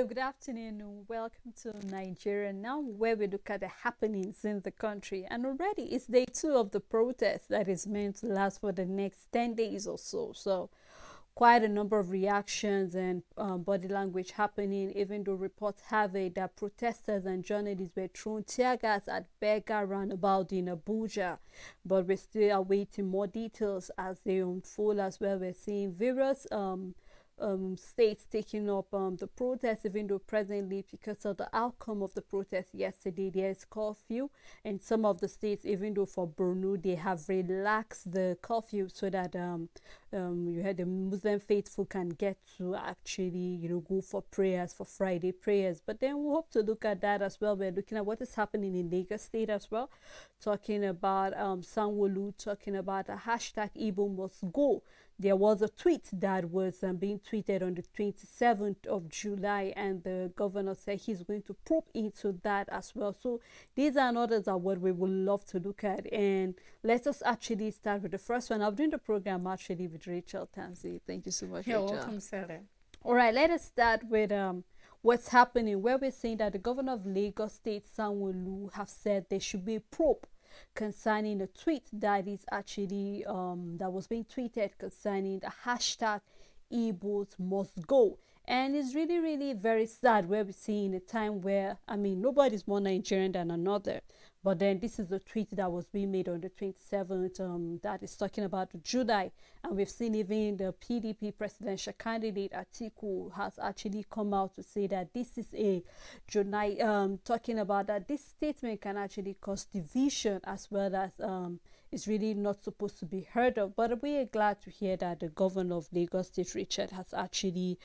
Hello, good afternoon, and welcome to Nigeria Now, where we look at the happenings in the country. And already it's day two of the protest that is meant to last for the next 10 days or so. So, quite a number of reactions and body language happening, even though reports have it that protesters and journalists were thrown tear gas at Berger roundabout in Abuja. But we're still awaiting more details as they unfold as well. We're seeing various states taking up the protest, even though presently, because of the outcome of the protest yesterday, there is curfew in some of the states. Even though for Borno, they have relaxed the curfew so that you had the Muslim faithful can get to actually go for prayers, for Friday prayers. But then we hope to look at that as well. We're looking at what is happening in Lagos State as well, talking about Sanwo-Olu, talking about a hashtag Igbo must go. There was a tweet that was being tweeted on the 27th of July, and the governor said he's going to probe into that as well. So these and others are what we would love to look at. And let us actually start with the first one. I'm doing the program actually with Rachel Tanzi. Thank you so much, You're Rachel. welcome, Sarah. All right, let us start with what's happening, where we're saying that the governor of Lagos State, Sanwo-Olu, have said there should be a probe concerning a tweet that is actually that was being tweeted concerning the hashtag Igbos must go. And it's really, really very sad where we see in a time where, I mean, nobody's more Nigerian than another. But then this is a tweet that was being made on the 27th that is talking about July. And we've seen even the PDP presidential candidate, Atiku, has actually come out to say that this is a July, talking about that this statement can actually cause division as well as it's really not supposed to be heard of. But we are glad to hear that the governor of Lagos State, Richard, has actually,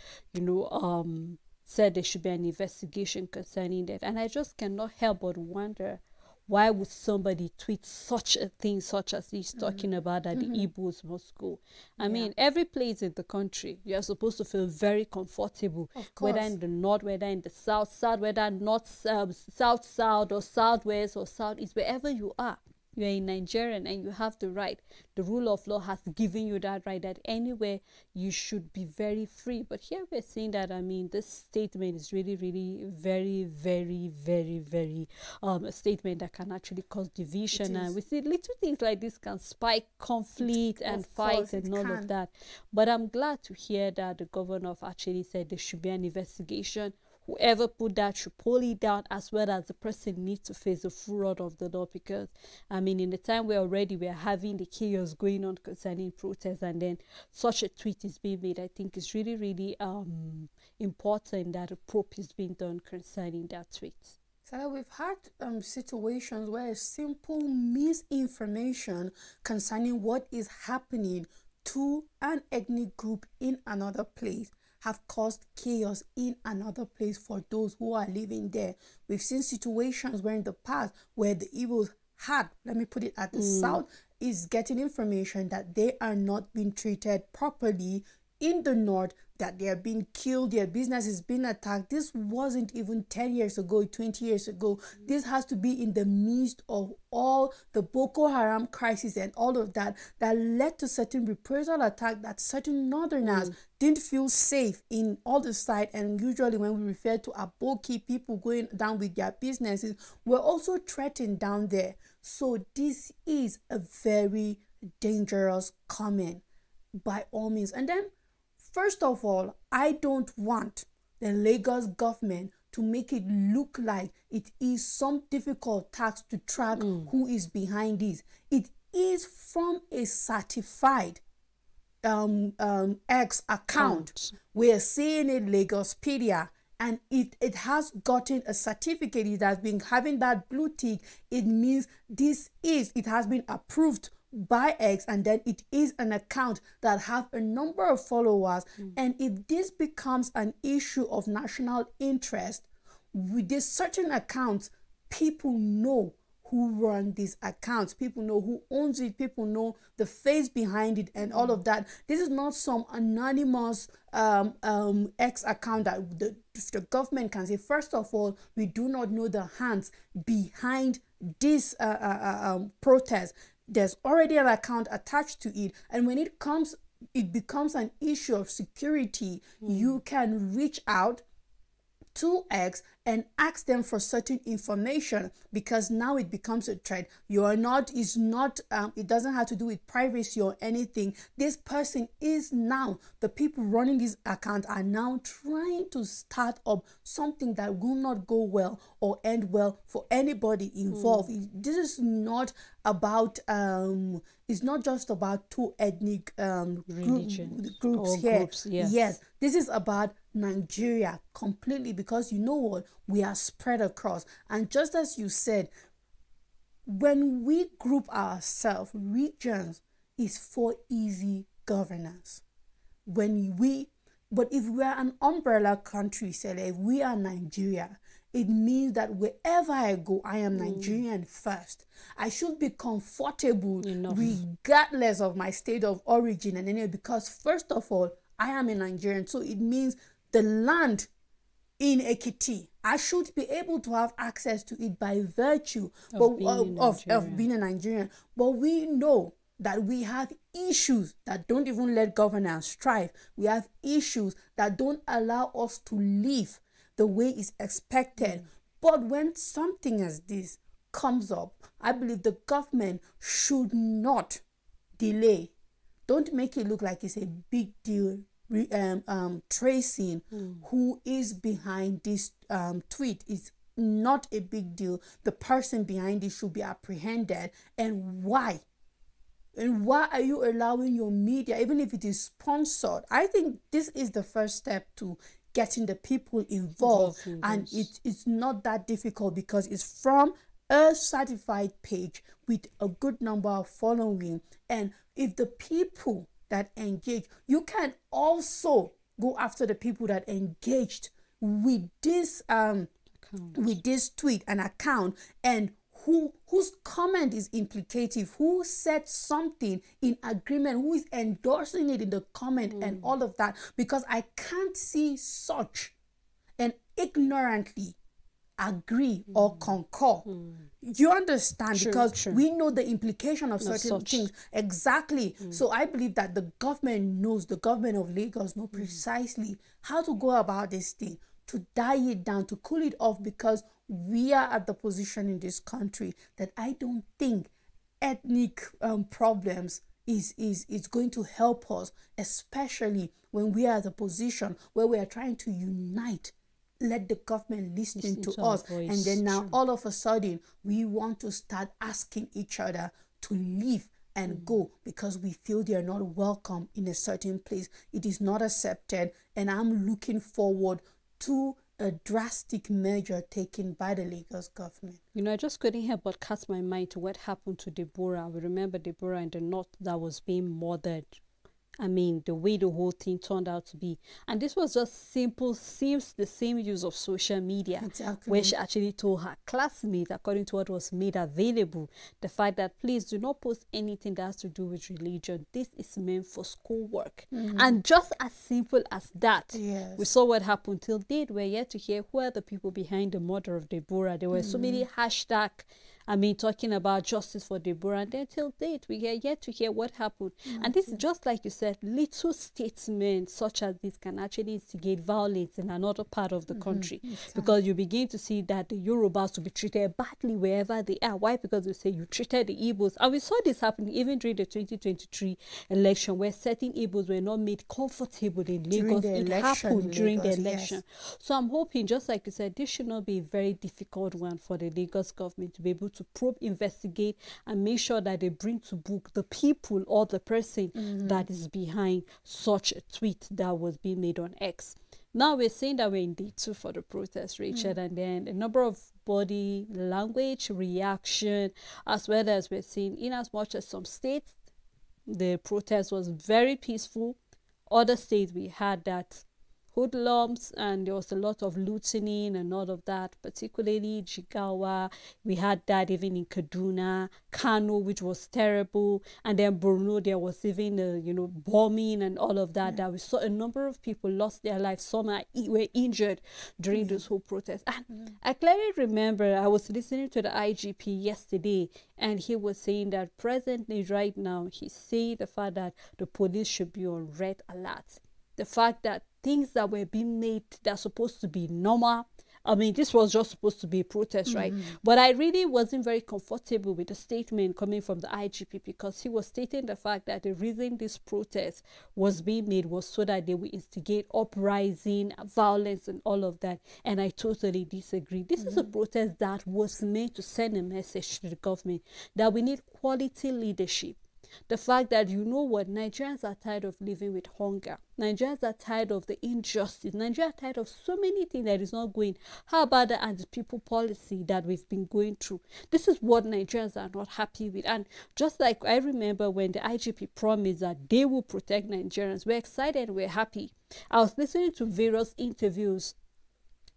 said there should be an investigation concerning that. And I just cannot help but wonder, why would somebody tweet such a thing, such as he's talking about that the Igbos must go? I mean, every place in the country, you're supposed to feel very comfortable, whether in the north, whether in the south, whether north, south, or southwest, or southeast, wherever you are. You're a Nigerian and you have the right. The rule of law has given you that right, that anywhere you should be very free. But here we're saying that, I mean, this statement is really, really very, very, very, very a statement that can actually cause division. And we see little things like this can spike conflict and fight and all of that. But I'm glad to hear that the governor actually said there should be an investigation. Whoever put that should pull it down, as well as the person needs to face the full wrath of the law. Because, I mean, in the time where already we're having the chaos going on concerning protests, and then such a tweet is being made, I think it's really, really important that a probe is being done concerning that tweet. So we've had situations where simple misinformation concerning what is happening to an ethnic group in another place have caused chaos in another place for those who are living there. We've seen situations where in the past where the Igbos had, let me put it at the south, is getting information that they are not being treated properly in the north, that they are being killed, their business is being attacked. This wasn't even 10 years ago, 20 years ago. This has to be in the midst of all the Boko Haram crisis and all of that led to certain reprisal attack that certain northerners didn't feel safe in all the side. And usually when we refer to Aboki, people going down with their businesses, we're also threatened down there. So this is a very dangerous comment by all means. And then, first of all, I don't want the Lagos government to make it look like it is some difficult task to track who is behind this. It is from a certified X account. We're seeing it Lagospedia, and it has gotten a certificate. It has been having that blue tick. It means it has been approved by X, and then it is an account that have a number of followers. And if this becomes an issue of national interest, with these certain accounts, people know who run these accounts, people know who owns it, people know the face behind it and all of that. This is not some anonymous X account that the government can say, first of all, we do not know the hands behind this protest. There's already an account attached to it, and when it becomes an issue of security, you can reach out to X and ask them for certain information, because now it becomes a threat. You are not, is not, it doesn't have to do with privacy or anything. This person is now, the people running this account are now trying to start up something that will not go well or end well for anybody involved. This is not about it's not just about two ethnic groups here. Yes, this is about Nigeria completely, because you know what, we are spread across. And just as you said, when we group ourselves, regions is for easy governance. But if we are an umbrella country, say if we are Nigeria, it means that wherever I go, I am Nigerian first. I should be comfortable regardless of my state of origin, and anyway, because first of all, I am a Nigerian. So it means the land in Ekiti, I should be able to have access to it by virtue of being a Nigerian. But we know that we have issues that don't even let governance thrive. We have issues that don't allow us to live the way it's expected. But when something as this comes up, I believe the government should not delay. Don't make it look like it's a big deal tracing who is behind this tweet. Is not a big deal. The person behind it should be apprehended. And why? And why are you allowing your media, even if it is sponsored? I think this is the first step to getting the people involved. And it's not that difficult, because it's from a certified page with a good number of following. And if the people that engage, you can also go after the people that engaged with this tweet, an account, and whose comment is implicative, who said something in agreement, who is endorsing it in the comment and all of that. Because I can't see such and ignorantly agree or concur. You understand? Because we know the implication of certain things. Exactly. So I believe that the government of Lagos knows precisely how to go about this thing, to die it down, to cool it off, because we are at the position in this country that I don't think ethnic problems is going to help us, especially when we are at a position where we are trying to unite. Let the government listen to us. And then now all of a sudden we want to start asking each other to leave and go because we feel they are not welcome in a certain place. It is not accepted, and I'm looking forward to a drastic measure taken by the Lagos government. You know, I just couldn't help but cast my mind to what happened to Deborah. We remember Deborah in the north that was being murdered. I mean, the way the whole thing turned out to be. And this was just seems the same use of social media. Exactly. Where she actually told her classmates, according to what was made available, the fact that please do not post anything that has to do with religion. This is meant for schoolwork. And just as simple as that, we saw what happened till date. We're yet to hear who are the people behind the murder of Deborah. There were so many hashtags, I mean, talking about justice for Deborah, and then till date, we are yet to hear what happened. And this is just like you said, little statements such as this can actually instigate violence in another part of the country. Because you begin to see that the Yorubas will be treated badly wherever they are. Why? Because they say you treated the Igbos. And we saw this happening even during the 2023 election, where certain Igbos were not made comfortable in Lagos. It happened during the election. So I'm hoping, just like you said, this should not be a very difficult one for the Lagos government to be able to probe, investigate, and make sure that they bring to book the people or the person that is behind such a tweet that was being made on X. Now we're saying that we're in day 2 for the protest, Rachel, and then a number of body language reaction, as well as we're seeing in as much as some states the protest was very peaceful. Other states we had that hoodlums, and there was a lot of looting and all of that, particularly Jigawa. We had that even in Kaduna, Kano, which was terrible, and then Borno, there was even bombing and all of that. That we saw a number of people lost their lives. Some were injured during this whole protest. And I clearly remember I was listening to the IGP yesterday, and he was saying that presently right now he's saying the fact that the police should be on red alert. The fact that things that were being made that are supposed to be normal I mean, this was just supposed to be a protest, right? But I really wasn't very comfortable with the statement coming from the IGP, because he was stating the fact that the reason this protest was being made was so that they would instigate uprising, violence, and all of that. And I totally disagree. This is a protest that was meant to send a message to the government that we need quality leadership. The fact that, you know what, Nigerians are tired of living with hunger. Nigerians are tired of the injustice. Nigerians are tired of so many things that is not going. How about the anti-people policy that we've been going through? This is what Nigerians are not happy with. And just like I remember when the IGP promised that they will protect Nigerians, we're excited, we're happy. I was listening to various interviews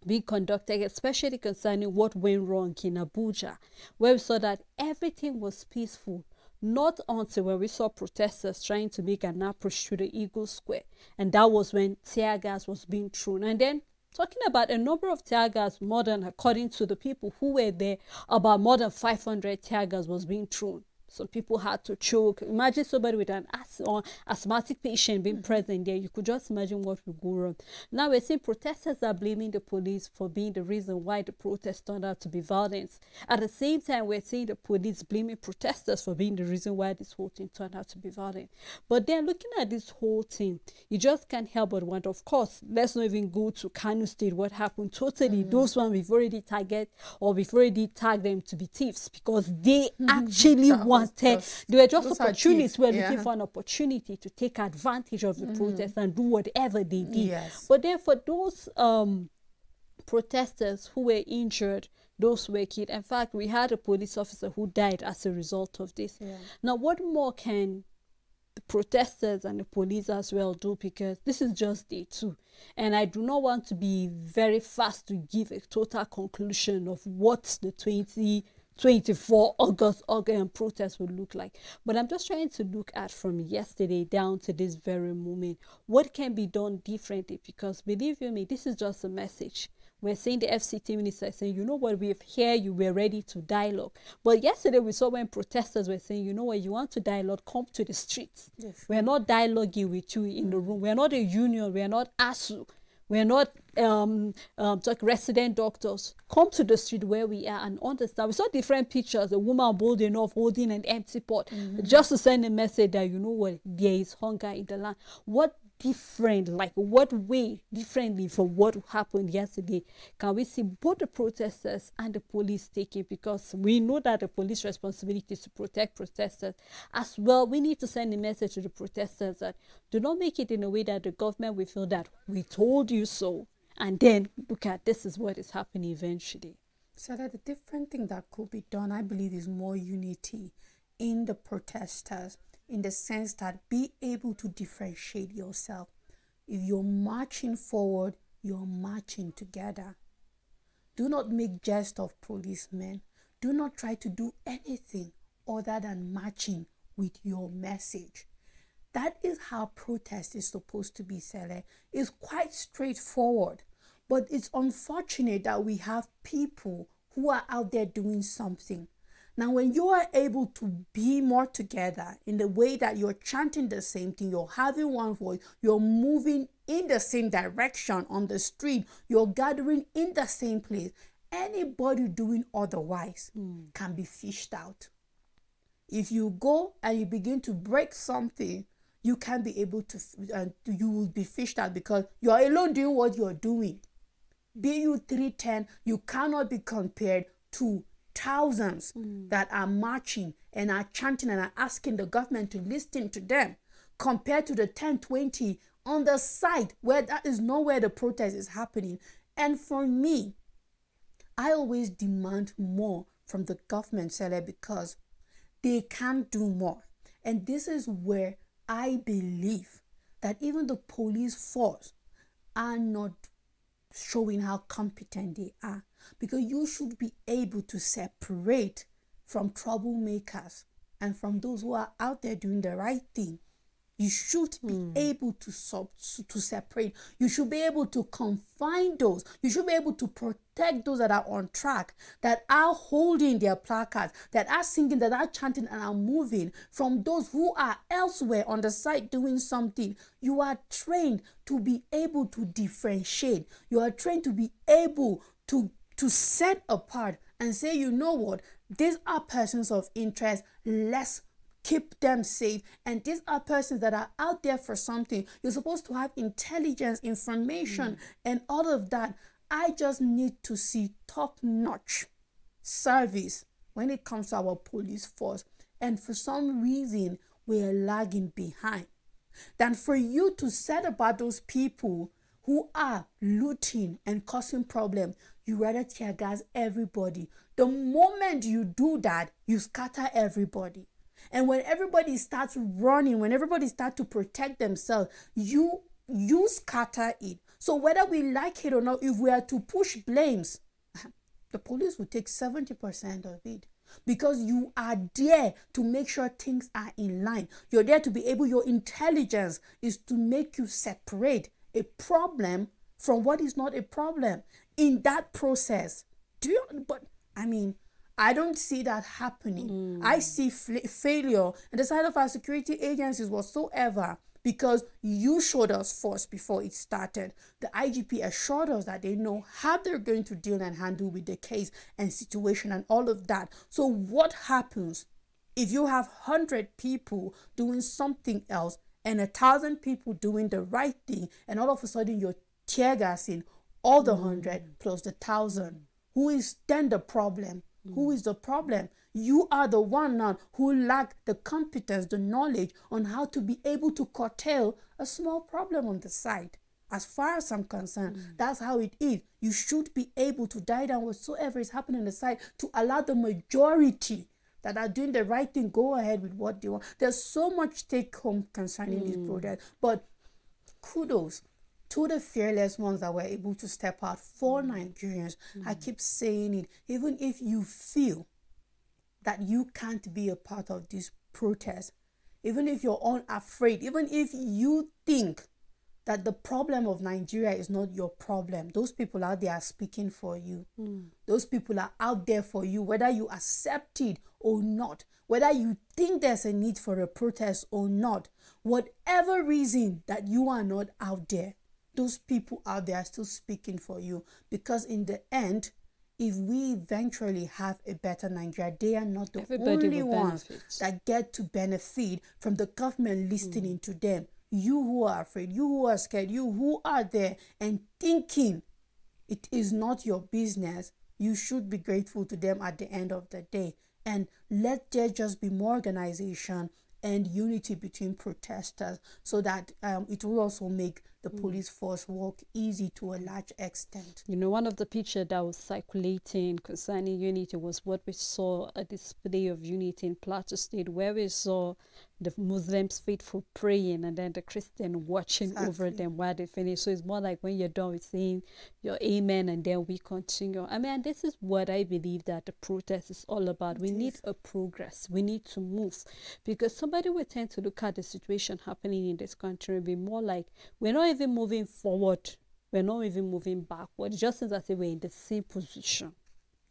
being conducted, especially concerning what went wrong in Abuja, where we saw that everything was peaceful. Not until when we saw protesters trying to make an approach to the Eagle Square. And that was when tear gas was being thrown. And then talking about a number of tear gas, more than, according to the people who were there, about more than 500 tear gas was being thrown. Some people had to choke. Imagine somebody with an asthmatic patient being present there. You could just imagine what would go wrong. Now we're seeing protesters are blaming the police for being the reason why the protest turned out to be violent. At the same time, we're seeing the police blaming protesters for being the reason why this whole thing turned out to be violent. But then looking at this whole thing, you just can't help but wonder, of course, let's not even go to Kano State, what happened. Totally, those ones we've already tagged them to be thieves, because they actually wanted, they were just opportunists. We were looking for an opportunity to take advantage of the protest and do whatever they did. Yes. But then for those protesters who were injured, those who were killed, in fact, we had a police officer who died as a result of this. Now, what more can the protesters and the police as well do, because this is just day 2, and I do not want to be very fast to give a total conclusion of what the 24 August protest would look like. But I'm just trying to look at from yesterday down to this very moment, what can be done differently, because believe you me, this is just a message. We're saying the FCT minister is saying, you know what, we've heard you, we're ready to dialogue. But yesterday we saw when protesters were saying, you know what, you want to dialogue, come to the streets. Yes. We're not dialoguing with you in the room. We're not a union. We're not ASU. We're not resident doctors. Come to the street where we are and understand. We saw different pictures, a woman bold enough holding an empty pot, just to send a message that, you know what, there is hunger in the land. What different, like what way differently from what happened yesterday can we see both the protesters and the police taking? Because we know that the police responsibility is to protect protesters as well. We need to send a message to the protesters that do not make it in a way that the government will feel that we told you so, and then look at this is what is happening eventually. So that the different thing that could be done, I believe, is more unity in the protesters, in the sense that be able to differentiate yourself. If you're marching forward, you're marching together. Do not make jest of policemen. Do not try to do anything other than marching with your message. That is how protest is supposed to be, Sele. It's quite straightforward. But it's unfortunate that we have people who are out there doing something. Now, when you are able to be more together in the way that you're chanting the same thing, you're having one voice, you're moving in the same direction on the street, you're gathering in the same place, anybody doing otherwise can be fished out. If you go and you begin to break something, you can't be able to, you will be fished out because you're alone doing what you're doing. BU 310, you cannot be compared to thousands that are marching and are chanting and are asking the government to listen to them, compared to the 10-20 on the side where that is not where the protest is happening. And for me, I always demand more from the government, Sele, because they can do more. And this is where I believe that even the police force are not showing how competent they are, because you should be able to separate from troublemakers and from those who are out there doing the right thing. You should be able to separate. You should be able to confine those. You should be able to protect those that are on track, that are holding their placards, that are singing, that are chanting and are moving, from those who are elsewhere on the side doing something. You are trained to be able to differentiate. You are trained to be able to set apart and say, you know what, these are persons of interest, let's keep them safe, and these are persons that are out there for something. You're supposed to have intelligence, information, and all of that. I just need to see top-notch service when it comes to our police force, and for some reason we are lagging behind. Than for you to set about those people who are looting and causing problems, you rather tear gas everybody. The moment you do that, you scatter everybody. And when everybody starts running, when everybody starts to protect themselves, you scatter it. So whether we like it or not, if we are to push blames, the police will take 70% of it. Because you are there to make sure things are in line. You're there to be able, your intelligence is to make you separate a problem from what is not a problem. In that process, I don't see that happening. I see failure on the side of our security agencies whatsoever, because you showed us first before it started. The IGP assured us that they know how they're going to deal and handle with the case and situation and all of that. So what happens if you have 100 people doing something else and 1,000 people doing the right thing, and all of a sudden you're tear gassing all the 100 plus the 1,000? Who is then the problem? Who is the problem? You are the one now who lack the competence, the knowledge on how to be able to curtail a small problem on the side. As far as I'm concerned, that's how it is. You should be able to die down whatsoever is happening on the side to allow the majority that are doing the right thing go ahead with what they want. There's so much take home concerning this project, but kudos to the fearless ones that were able to step out for Nigerians. I keep saying it, even if you feel that you can't be a part of this protest, even if you're unafraid, even if you think that the problem of Nigeria is not your problem, those people out there are speaking for you. Those people are out there for you, whether you accept it or not, whether you think there's a need for a protest or not, whatever reason that you are not out there, those people out there are still speaking for you. Because in the end, if we eventually have a better Nigeria, they are not the only ones that get to benefit from the government listening to them. You who are afraid, you who are scared, you who are there and thinking it is not your business, you should be grateful to them at the end of the day. And let there just be more organization and unity between protesters, so that it will also make the police force work easy to a large extent. You know, one of the pictures that was circulating concerning unity was what we saw, a display of unity in Plateau State, where we saw the Muslims faithful praying and then the Christian watching over them while they finish. So it's more like when you're done with saying your amen and then we continue. I mean, this is what I believe that the protest is all about. We need a progress. We need to move, because somebody will tend to look at the situation happening in this country and be more like, we're not even moving forward, we're not even moving backward, just as I say we're in the same position.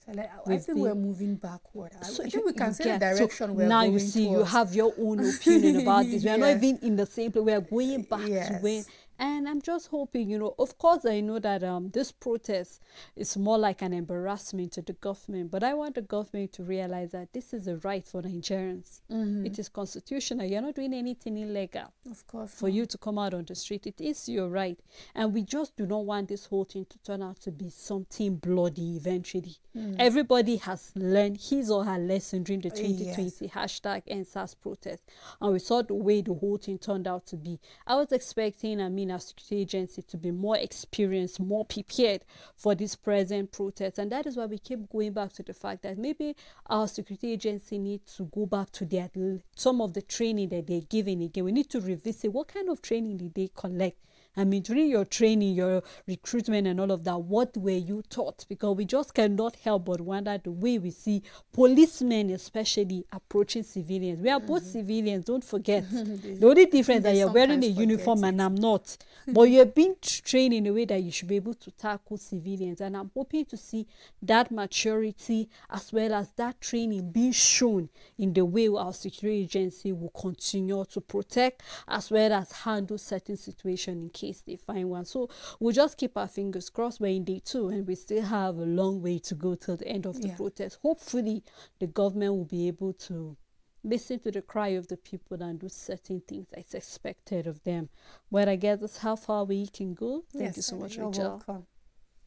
So I think we're moving backward. I think we can say the direction so we're now going you see towards. You have your own opinion about this. We are not even in the same place. We are going back to when. And I'm just hoping, you know, of course I know that this protest is more like an embarrassment to the government, but I want the government to realize that this is a right for Nigerians. It is constitutional. You're not doing anything illegal. Of course. For you to come out on the street, it is your right. And we just do not want this whole thing to turn out to be something bloody eventually. Everybody has learned his or her lesson during the 2020 hashtag #EndSARS protest. And we saw the way the whole thing turned out to be. I was expecting, our security agency to be more experienced, more prepared for this present protest. And that is why we keep going back to the fact that maybe our security agency needs to go back to some of the training that they're giving again. We need to revisit what kind of training did they collect. I mean, during your training, your recruitment and all of that, what were you taught? Because we just cannot help but wonder the way we see policemen especially approaching civilians. We are both civilians, don't forget. The only difference is that you're wearing a uniform and I'm not. But you're being trained in a way that you should be able to tackle civilians. And I'm hoping to see that maturity as well as that training being shown in the way our security agency will continue to protect as well as handle certain situations in case they find one. So we'll just keep our fingers crossed. We're in day 2 and we still have a long way to go till the end of the protest. Hopefully the government will be able to listen to the cry of the people and do certain things that's expected of them. But I guess that's how far we can go. Thank you so much, Rachel. Welcome.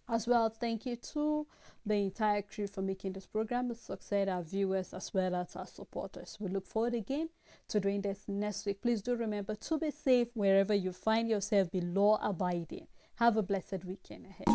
As well, thank you to the entire crew for making this program a success, our viewers as well as our supporters. We look forward again to doing this next week. Please do remember to be safe wherever you find yourself. Be law abiding. Have a blessed weekend ahead.